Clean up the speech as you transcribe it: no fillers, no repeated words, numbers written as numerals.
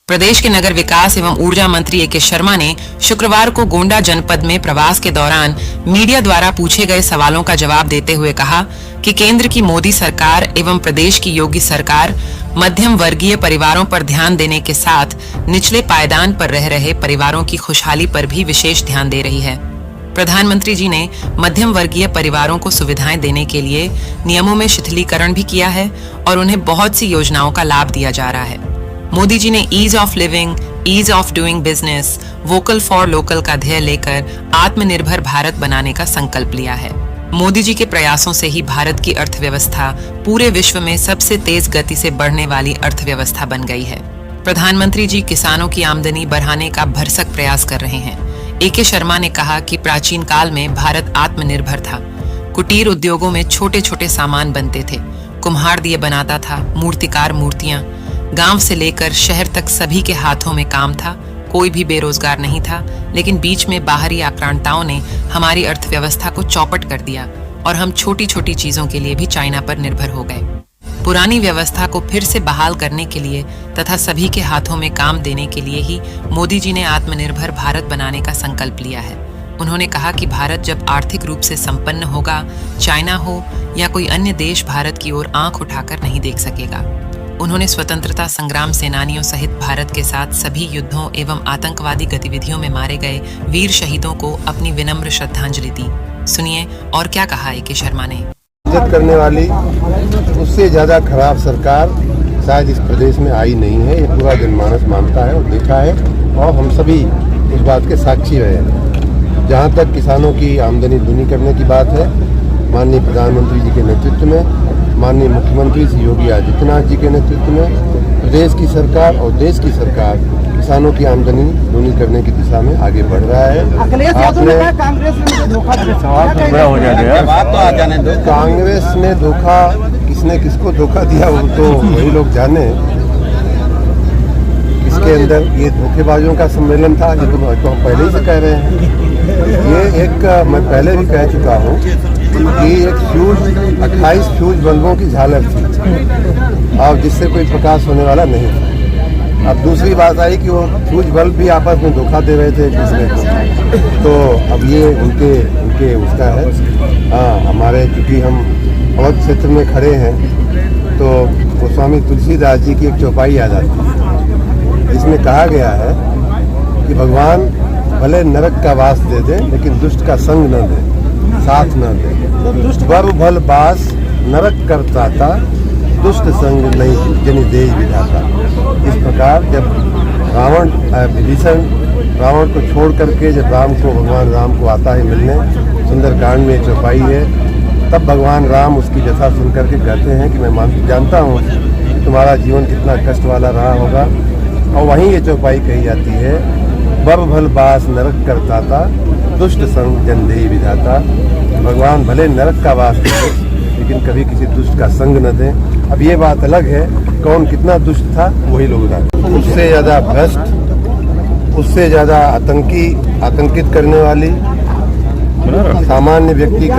प्रदेश के नगर विकास एवं ऊर्जा मंत्री ए.के. शर्मा ने शुक्रवार को गोंडा जनपद में प्रवास के दौरान मीडिया द्वारा पूछे गए सवालों का जवाब देते हुए कहा कि केंद्र की मोदी सरकार एवं प्रदेश की योगी सरकार मध्यम वर्गीय परिवारों पर ध्यान देने के साथ निचले पायदान पर रह रहे परिवारों की खुशहाली पर भी विशेष ध्यान दे रही है। प्रधानमंत्री जी ने मध्यम वर्गीय परिवारों को सुविधाएं देने के लिए नियमों में शिथिलीकरण भी किया है और उन्हें बहुत सी योजनाओं का लाभ दिया जा रहा है। मोदी जी ने ease of living, ease of doing business, vocal for local का ध्येय लेकर आत्मनिर्भर भारत बनाने का संकल्प लिया है। मोदी जी के प्रयासों से ही भारत की अर्थव्यवस्था पूरे विश्व में सबसे तेज गति से बढ़ने वाली अर्थव्यवस्था बन गई है। प्रधानमंत्री जी किसानों की आमदनी बढ़ाने का भरसक प्रयास कर रहे हैं। ए.के. शर्मा ने कहा कि प्राचीन काल में भारत आत्मनिर्भर था। कुटीर उद्योगों में छोटे छोटे सामान बनते थे। कुम्हार दिए बनाता था, मूर्तिकार मूर्तियां। गांव से लेकर शहर तक सभी के हाथों में काम था। कोई भी बेरोजगार नहीं था, लेकिन बीच में बाहरी आक्रांताओं ने हमारी अर्थव्यवस्था को चौपट कर दिया और हम छोटी छोटी चीजों के लिए भी चाइना पर निर्भर हो गए। पुरानी व्यवस्था को फिर से बहाल करने के लिए तथा सभी के हाथों में काम देने के लिए ही मोदी जी ने आत्मनिर्भर भारत बनाने का संकल्प लिया है। उन्होंने कहा कि भारत जब आर्थिक रूप से संपन्न होगा, चाइना हो या कोई अन्य देश भारत की ओर आंख उठाकर नहीं देख सकेगा। उन्होंने स्वतंत्रता संग्राम सेनानियों सहित भारत के साथ सभी युद्धों एवं आतंकवादी गतिविधियों में मारे गए वीर शहीदों को अपनी विनम्र श्रद्धांजलि दी। सुनिए और क्या कहा ए.के. शर्मा ने। इज्जत करने वाली उससे ज्यादा खराब सरकार शायद इस प्रदेश में आई नहीं है। ये पूरा जनमानस मानता है और देखा है और हम सभी इस बात के साक्षी रहे हैं। जहाँ तक किसानों की आमदनी दूनी करने की बात है, माननीय प्रधानमंत्री जी के नेतृत्व में, माननीय मुख्यमंत्री श्री योगी आदित्यनाथ जी के नेतृत्व में प्रदेश की सरकार और देश की सरकार किसानों की आमदनी दूनी करने की दिशा में आगे बढ़ रहा है। कांग्रेस ने धोखा, किसने किसको धोखा दिया वो तो वही लोग जाने। इसके अंदर ये धोखेबाजों का सम्मेलन था, ये तो हम पहले ही से कह रहे हैं। ये एक मैं पहले भी कह चुका हूँ कि एक फ्यूज 28 फ्यूज बल्बों की झालर थी और जिससे कोई प्रकाश होने वाला नहीं था। अब दूसरी बात आई कि वो फ्यूज बल्ब भी आपस में धोखा दे रहे थे एक दूसरे को। तो अब ये उनके उसका है। हाँ, हमारे चूँकि हम अवध क्षेत्र में खड़े हैं तो गोस्वामी तुलसीदास जी की एक चौपाई याद आती है जिसमें कहा गया है कि भगवान भले नरक का वास दे दे लेकिन दुष्ट का संग न दे, साथ न दे। बर भल बास नरक करता था, दुष्ट संग नहीं जनि देज विधाता। इस प्रकार जब विभीषण रावण को छोड़ करके जब भगवान राम को आता है मिलने, सुंदरकांड में चौपाई है, तब भगवान राम उसकी व्यथा सुन करके कहते हैं कि मैं जानता हूँ कि तुम्हारा जीवन कितना कष्ट वाला रहा होगा। और वहीं ये चौपाई कही जाती है, बर भल बास नरक करता था, दुष्ट संग जन देहि विधाता। भगवान भले नरक का वास दें लेकिन कभी किसी दुष्ट का संग न दें। अब ये बात अलग है कौन कितना दुष्ट था वही लोग जानते। उससे ज्यादा भ्रष्ट, उससे ज्यादा आतंकित करने वाली सामान्य व्यक्ति का